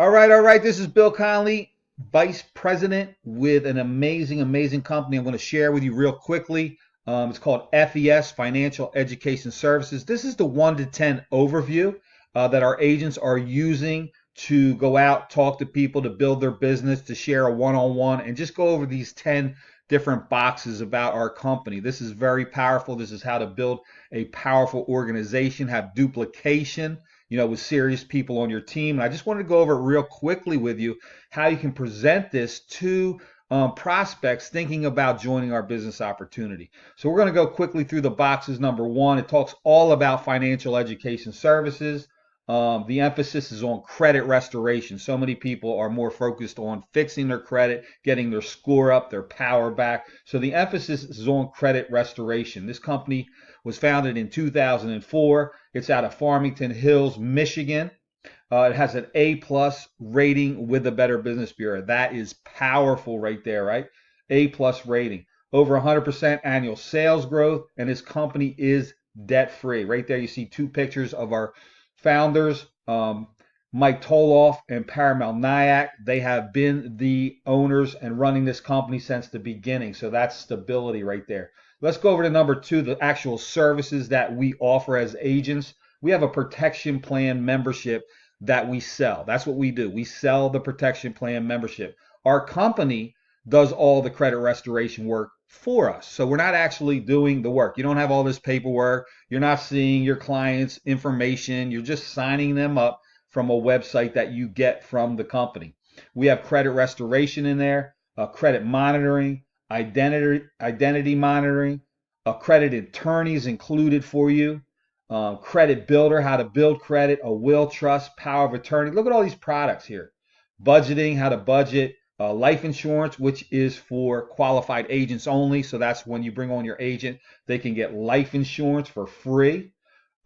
All right. This is Bill Connelly, Vice President with an amazing company I'm going to share with you real quickly. It's called FES, Financial Education Services. This is the 1 to 10 overview that our agents are using to go out, talk to people, to build their business, to share a one-on-one, and just go over these 10 different boxes about our company. This is very powerful. This is how to build a powerful organization, have duplication, with serious people on your team. And I just wanted to go over it real quickly with you, how you can present this to prospects thinking about joining our business opportunity. So we're going to go quickly through the boxes. Number one, it talks all about financial education services. The emphasis is on credit restoration. So many people are more focused on fixing their credit, getting their score up, their power back. So the emphasis is on credit restoration. This company was founded in 2004. It's out of Farmington Hills, Michigan. It has an A plus rating with the Better Business Bureau. That is powerful right there, right? A plus rating. Over 100% annual sales growth, and this company is debt free. Right there, you see two pictures of our founders, Mike Toloff and Paramel Nyack. They have been the owners and running this company since the beginning. So that's stability right there. Let's go over to number two, the actual services that we offer as agents. We have a protection plan membership that we sell. That's what we do. We sell the protection plan membership. Our company does all the credit restoration work for us. So we're not actually doing the work. You don't have all this paperwork. You're not seeing your clients' information. You're just signing them up from a website that you get from the company. We have credit restoration in there, credit monitoring, identity monitoring, credit attorneys included for you, credit builder, how to build credit, a will, trust, power of attorney. Look at all these products here. Budgeting, how to budget, life insurance, which is for qualified agents only. So that's when you bring on your agent, they can get life insurance for free,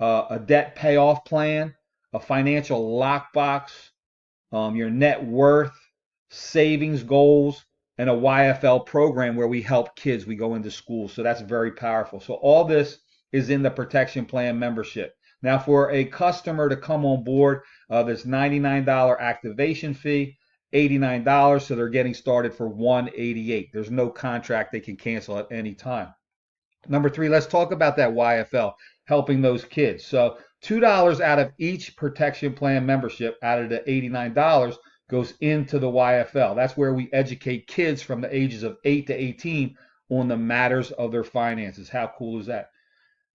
a debt payoff plan, a financial lockbox, your net worth, savings goals, and a YFL program where we help kids. We go into schools. So that's very powerful. So all this is in the protection plan membership. Now, for a customer to come on board, there's $99 activation fee, $89. So they're getting started for $188. There's no contract they can cancel at any time. Number three, let's talk about that YFL, helping those kids. So $2 out of each protection plan membership out of the $89 goes into the YFL. That's where we educate kids from the ages of 8 to 18 on the matters of their finances. How cool is that?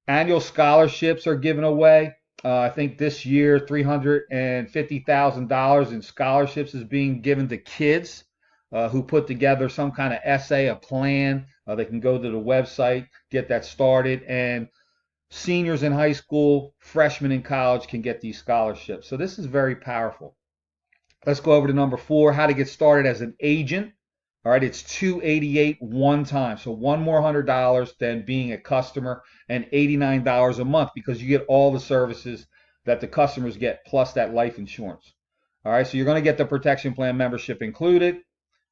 Annual scholarships are given away. I think this year $350,000 in scholarships is being given to kids who put together some kind of essay, a plan. They can go to the website, get that started, and seniors in high school, freshmen in college can get these scholarships. So this is very powerful. Let's go over to number four, how to get started as an agent. All right, it's $288 one time. So one more $100 than being a customer, and $89 a month because you get all the services that the customers get plus that life insurance. All right, so you're going to get the protection plan membership included.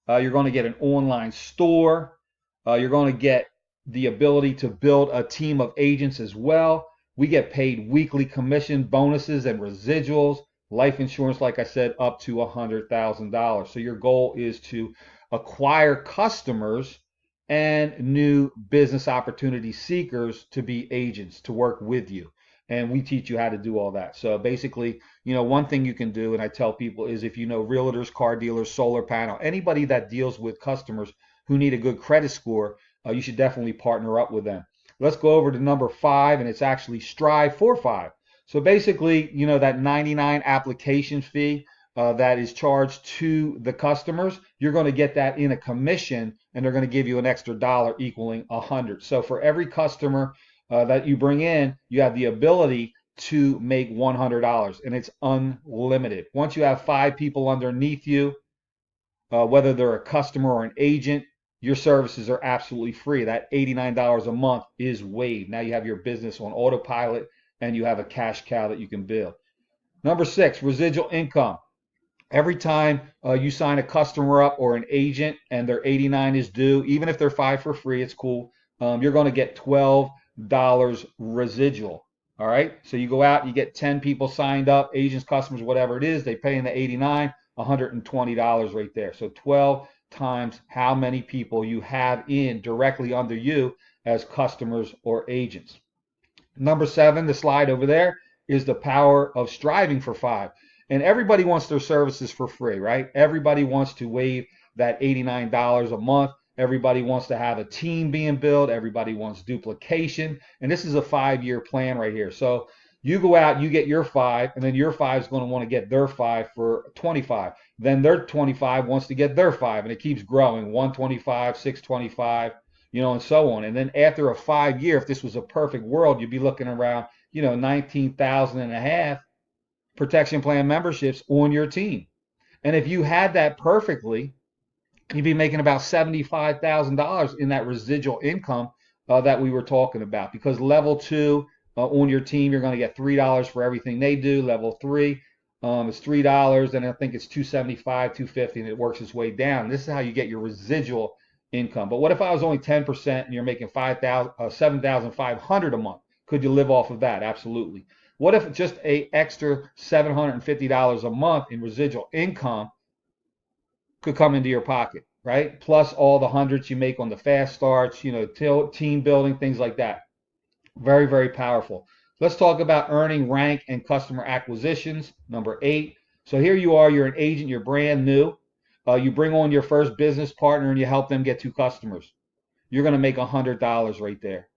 You're going to get an online store. You're going to get the ability to build a team of agents as well. We get paid weekly commission bonuses and residuals. Life insurance, like I said, up to $100,000. So your goal is to acquire customers and new business opportunity seekers to be agents to work with you. And we teach you how to do all that. So basically, one thing you can do, and I tell people, is if you know realtors, car dealers, solar panel, anybody that deals with customers who need a good credit score, you should definitely partner up with them. Let's go over to number five, and it's actually Strive for Five. So basically, that 99 application fee that is charged to the customers, you're going to get that in a commission, and they're going to give you an extra dollar equaling 100. So for every customer that you bring in, you have the ability to make $100, and it's unlimited. Once you have 5 people underneath you, whether they're a customer or an agent, your services are absolutely free. That $89 a month is waived. Now you have your business on autopilot, and you have a cash cow that you can build. Number 6, residual income. Every time you sign a customer up or an agent and their 89 is due, even if they're 5 for free, it's cool. You're going to get $12 residual. All right. So you go out, you get 10 people signed up, agents, customers, whatever it is. They pay in the 89, $120 right there. So 12 times how many people you have in directly under you as customers or agents. Number 7, the slide over there, is the power of striving for 5. And everybody wants their services for free, right? Everybody wants to waive that $89 a month. Everybody wants to have a team being built. Everybody wants duplication. And this is a 5-year plan right here. So you go out, you get your 5, and then your 5 is going to want to get their 5 for 25. Then their 25 wants to get their 5, and it keeps growing. 125, 625, and so on. And then after a 5-year, if this was a perfect world, you'd be looking around, 19,000 and a half protection plan memberships on your team. And if you had that perfectly, you'd be making about $75,000 in that residual income that we were talking about. Because level 2 on your team, you're going to get $3 for everything they do. Level 3 is $3, and I think it's $275, $250, and it works its way down. This is how you get your residual income. But what if I was only 10% and you're making $7,500 a month? Could you live off of that? Absolutely. What if just a extra $750 a month in residual income could come into your pocket, right? Plus all the hundreds you make on the fast starts, team building, things like that. Very, very powerful. Let's talk about earning rank and customer acquisitions. Number 8. So here you are, you're an agent, you're brand new. You bring on your first business partner and you help them get 2 customers. You're going to make $100 right there.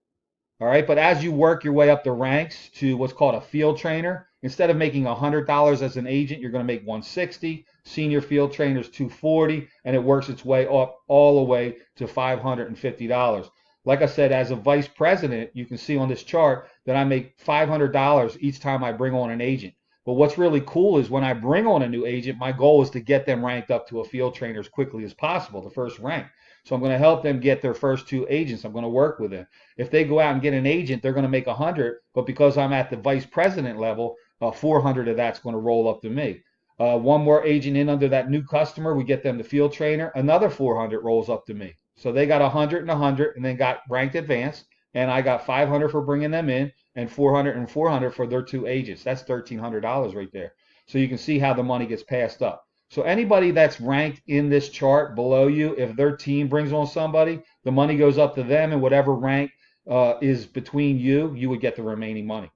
All right. But as you work your way up the ranks to what's called a field trainer, instead of making $100 as an agent, you're going to make $160. Senior field trainers $240, and it works its way up all the way to $550. Like I said, as a vice president, you can see on this chart that I make $500 each time I bring on an agent. But what's really cool is when I bring on a new agent, my goal is to get them ranked up to a field trainer as quickly as possible, the first rank. So I'm going to help them get their first 2 agents. I'm going to work with them. If they go out and get an agent, they're going to make 100, but because I'm at the vice president level, 400 of that's going to roll up to me. One more agent in under that new customer, we get them the field trainer, another 400 rolls up to me. So they got 100 and 100 and then got ranked advanced, and I got 500 for bringing them in and 400 and 400 for their 2 agents. That's $1,300 right there. So you can see how the money gets passed up. So anybody that's ranked in this chart below you, if their team brings on somebody, the money goes up to them, and whatever rank is between you, you would get the remaining money.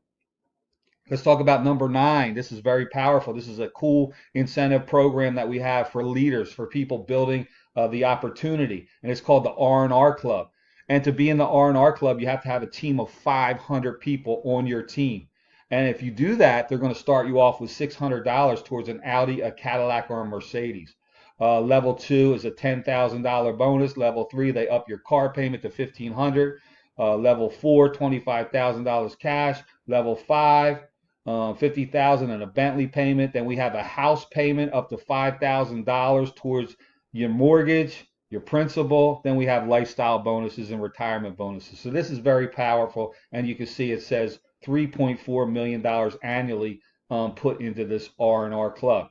Let's talk about number 9. This is very powerful. This is a cool incentive program that we have for leaders, for people building the opportunity, and it's called the R&R Club. And to be in the R&R Club, you have to have a team of 500 people on your team. And if you do that, they're going to start you off with $600 towards an Audi, a Cadillac, or a Mercedes. Level 2 is a $10,000 bonus. Level 3, they up your car payment to $1,500. Level 4, $25,000 cash. Level 5, $50,000 and a Bentley payment. Then we have a house payment up to $5,000 towards your mortgage, your principal. Then we have lifestyle bonuses and retirement bonuses. So this is very powerful, and you can see it says $3.4 million annually put into this R&R Club.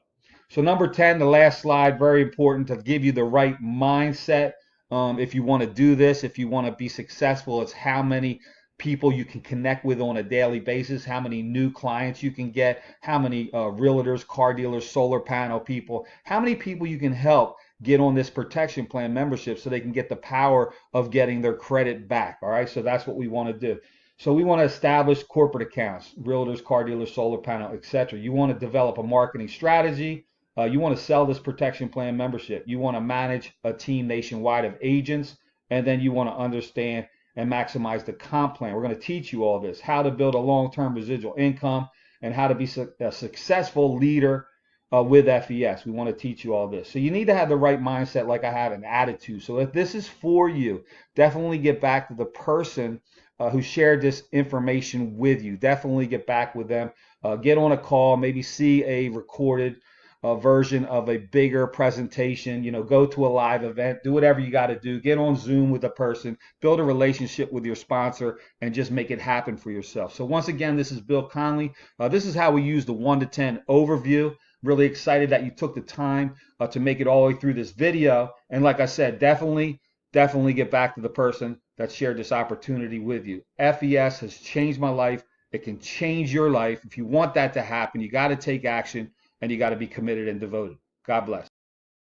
So number 10, the last slide, very important to give you the right mindset. If you want to do this, if you want to be successful, it's how many people you can connect with on a daily basis, how many new clients you can get, how many realtors, car dealers, solar panel people, how many people you can help get on this protection plan membership so they can get the power of getting their credit back. All right, so that's what we want to do. So we want to establish corporate accounts, realtors, car dealers, solar panel, etc. You want to develop a marketing strategy. You want to sell this protection plan membership. You want to manage a team nationwide of agents, and then you want to understand and maximize the comp plan. We're going to teach you all this, how to build a long-term residual income and how to be a successful leader with FES. We want to teach you all this. So you need to have the right mindset, like I have, an attitude. So if this is for you, definitely get back to the person who shared this information with you. Definitely get back with them. Get on a call, maybe see a recorded version of a bigger presentation, go to a live event, do whatever you got to do, get on Zoom with a person, build a relationship with your sponsor, and just make it happen for yourself. So once again, this is Bill Connelly. This is how we use the 1 to 10 overview. Really excited that you took the time to make it all the way through this video. And like I said, definitely get back to the person that shared this opportunity with you. FES has changed my life, It can change your life. If you want that to happen, you got to take action and you got to be committed and devoted. God bless.